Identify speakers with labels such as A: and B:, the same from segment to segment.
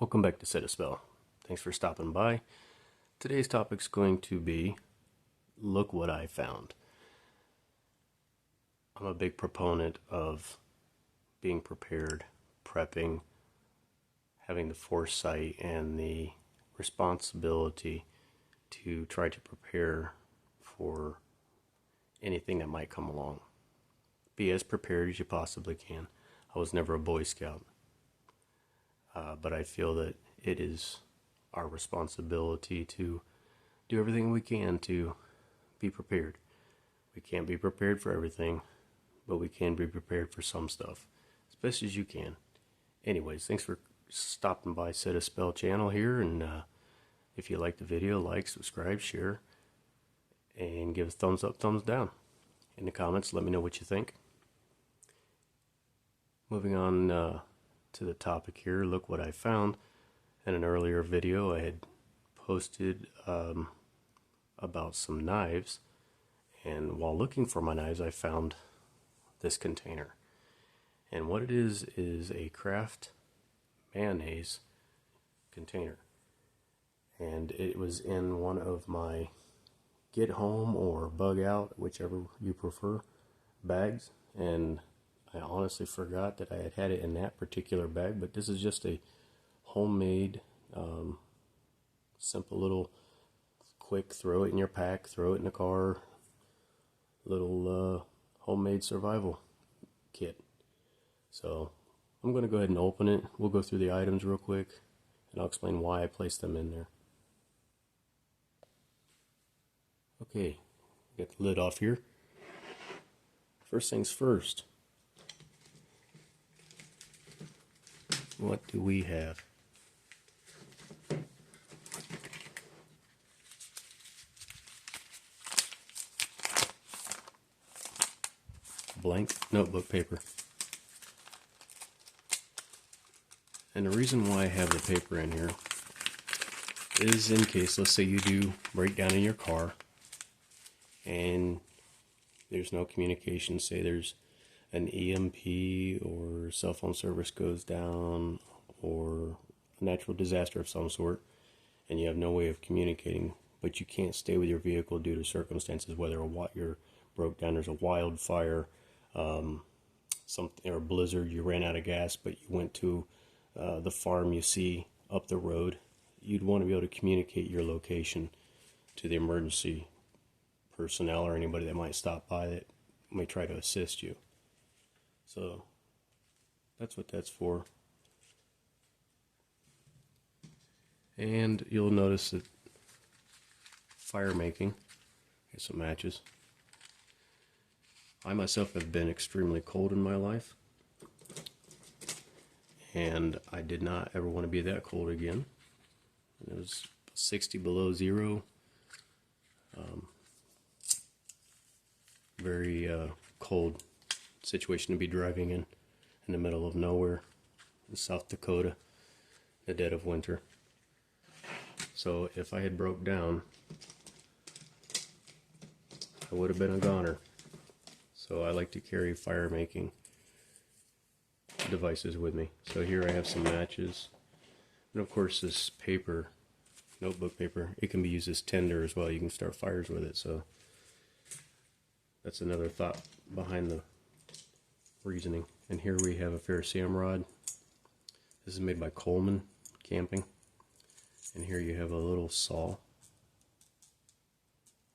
A: Welcome back to Set a Spell. Thanks for stopping by. Today's topic's going to be look what I found. I'm a big proponent of being prepared, prepping, having the foresight and the responsibility to try to prepare for anything that might come along. Be as prepared as you possibly can. I was never a Boy Scout. But I feel that it is our responsibility to do everything we can to be prepared. We can't be prepared for everything, but we can be prepared for some stuff, as best as you can. Anyways, thanks for stopping by Set a Spell channel here, and if you like the video, like, subscribe, share, and give a thumbs up, thumbs down. In the comments, let me know what you think. Moving on to the topic here, look what I found. In an earlier video I had posted about some knives, and while looking for my knives I found this container, and what it is a Kraft mayonnaise container, and it was in one of my get home or bug out, whichever you prefer, bags, and I honestly forgot that I had it in that particular bag, but this is just a homemade, simple little quick throw it in your pack, throw it in the car, little homemade survival kit. So I'm going to go ahead and open it. We'll go through the items real quick, and I'll explain why I placed them in there. Okay, get the lid off here. First things first. What do we have? Blank notebook paper. And the reason why I have the paper in here is in case, let's say you do break down in your car and there's no communication, say there's an EMP or cell phone service goes down or a natural disaster of some sort, and you have no way of communicating, but you can't stay with your vehicle due to circumstances, whether you're broke down, there's a wildfire, something, or a blizzard, you ran out of gas, but you went to the farm you see up the road. You'd want to be able to communicate your location to the emergency personnel or anybody that might stop by that may try to assist you. So that's what that's for. And you'll notice that fire making. Here's some matches. I myself have been extremely cold in my life, and I did not ever want to be that cold again. It was 60 below zero. Very cold situation to be driving in the middle of nowhere in South Dakota in the dead of winter. So if I had broke down, I would have been a goner. So I like to carry fire making devices with me. So here I have some matches, and of course this paper, notebook paper, it can be used as tinder as well. You can start fires with it. So that's another thought behind the reasoning. And here we have a ferrocerium rod. This is made by Coleman Camping. And here you have a little saw,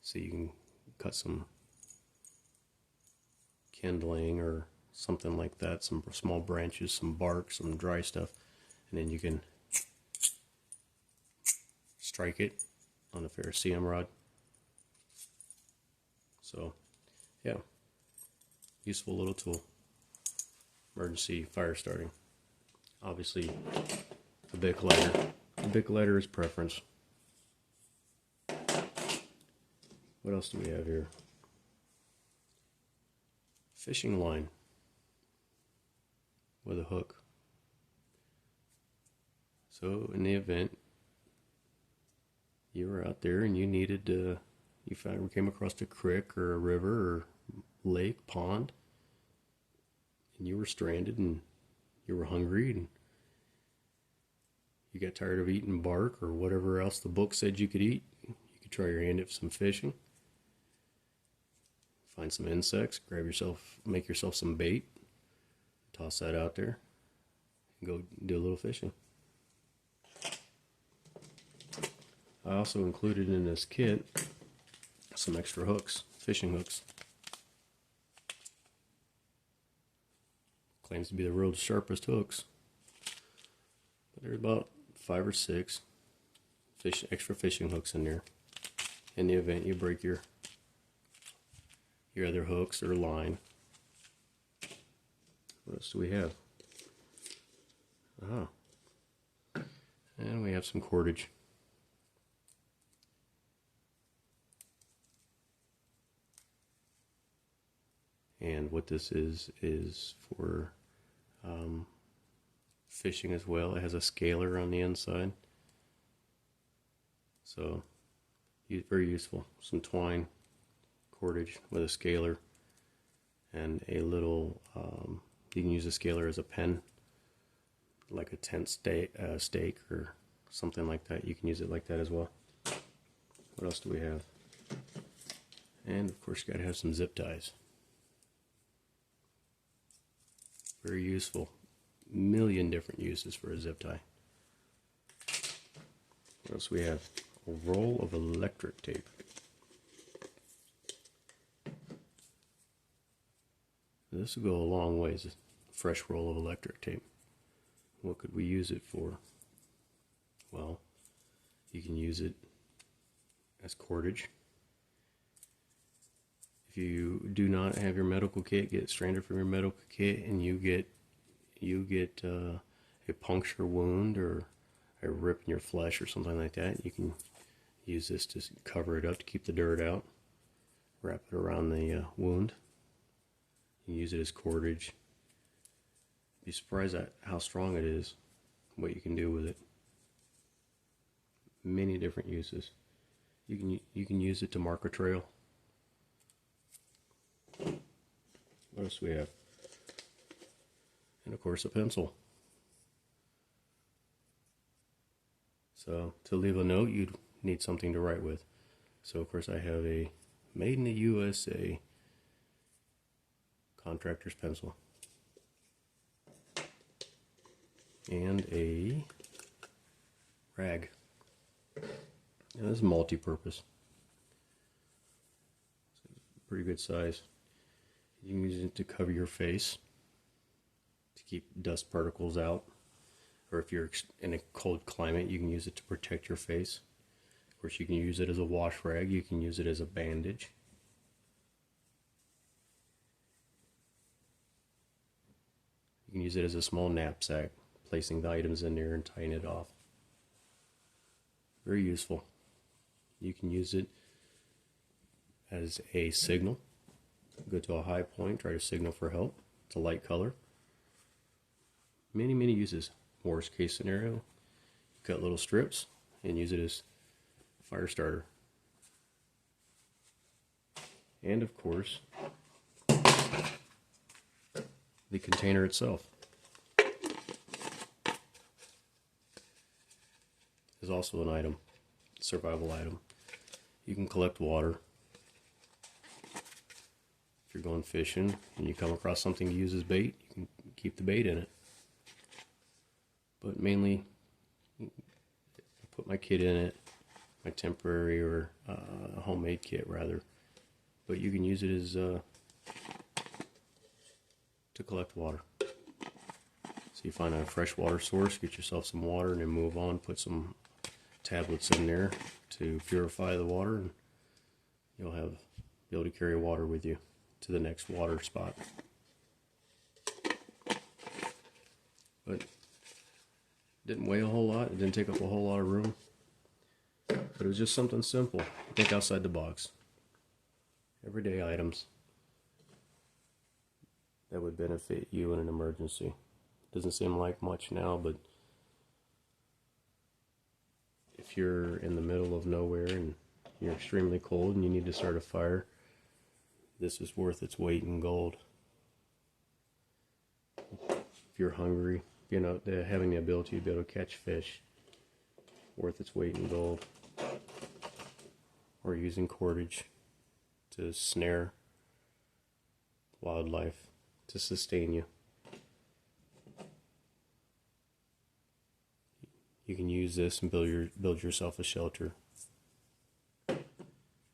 A: so you can cut some kindling or something like that, some small branches, some bark, some dry stuff, and then you can strike it on a ferrocerium rod. So yeah, useful little tool. Emergency fire starting. Obviously a Bic lighter. The Bic lighter is preference. What else do we have here? Fishing line with a hook. So in the event you were out there and you needed you came across a creek or a river or lake, pond, and you were stranded and you were hungry and you got tired of eating bark or whatever else the book said you could eat, you could try your hand at some fishing. Find some insects, make yourself some bait, toss that out there, and go do a little fishing. I also included in this kit some extra hooks, fishing hooks. Claims to be the world's sharpest hooks. But there's about 5 or 6 extra fishing hooks in there. In the event you break your other hooks or line. What else do we have? And we have some cordage. And what this is for fishing as well. It has a scaler on the inside, so very useful. Some twine, cordage with a scaler, and a little. You can use a scaler as a pen, like a tent stake or something like that. You can use it like that as well. What else do we have? And of course, you got to have some zip ties. Very useful. Million different uses for a zip tie. What else do we have? A roll of electric tape. This will go a long ways. A fresh roll of electric tape. What could we use it for? Well, you can use it as cordage. If you do not have your medical kit, get it stranded from your medical kit, and you get a puncture wound or a rip in your flesh or something like that, you can use this to cover it up to keep the dirt out. Wrap it around the wound. You can use it as cordage. You'd be surprised at how strong it is, what you can do with it. Many different uses. You can use it to mark a trail. What else do we have? And of course a pencil. So to leave a note, you'd need something to write with. So of course I have a made in the USA contractor's pencil. And a rag. And this is multi-purpose. Pretty good size. You can use it to cover your face, to keep dust particles out, or if you're in a cold climate, you can use it to protect your face. Of course, you can use it as a wash rag, you can use it as a bandage. You can use it as a small knapsack, placing the items in there and tying it off. Very useful. You can use it as a signal. Go to a high point, try to signal for help. It's a light color. Many, many uses. Worst case scenario, cut little strips and use it as a fire starter. And of course, the container itself is also an item, survival item. You can collect water. If you're going fishing and you come across something to use as bait, you can keep the bait in it. But mainly, I put my kit in it, my temporary or homemade kit rather. But you can use it as to collect water. So you find a fresh water source, get yourself some water, and then move on. Put some tablets in there to purify the water, and you'll be able to carry water with you to the next water spot. But it didn't weigh a whole lot. It didn't take up a whole lot of room. But it was just something simple. Think outside the box. Everyday items that would benefit you in an emergency. Doesn't seem like much now, but if you're in the middle of nowhere and you're extremely cold and you need to start a fire, this is worth its weight in gold. If you're hungry, having the ability to be able to catch fish, worth its weight in gold. Or using cordage to snare wildlife to sustain you. You can use this and build yourself a shelter.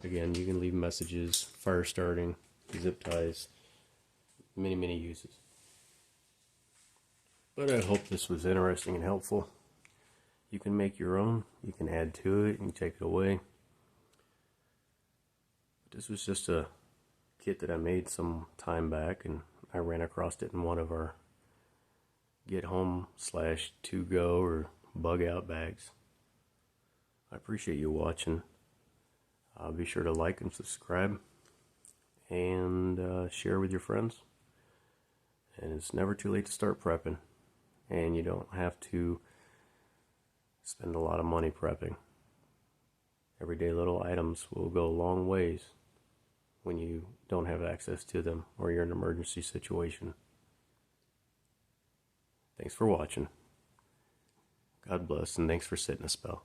A: Again, you can leave messages, fire starting, zip ties, many uses. But I hope this was interesting and helpful. You can make your own, you can add to it, and take it away. This was just a kit that I made some time back, and I ran across it in one of our get home / to go or bug out bags. I appreciate you watching. Be sure to like and subscribe and share with your friends. And it's never too late to start prepping, and you don't have to spend a lot of money prepping. Everyday little items will go a long ways when you don't have access to them or you're in an emergency situation. Thanks for watching. God bless, and thanks for sitting a spell.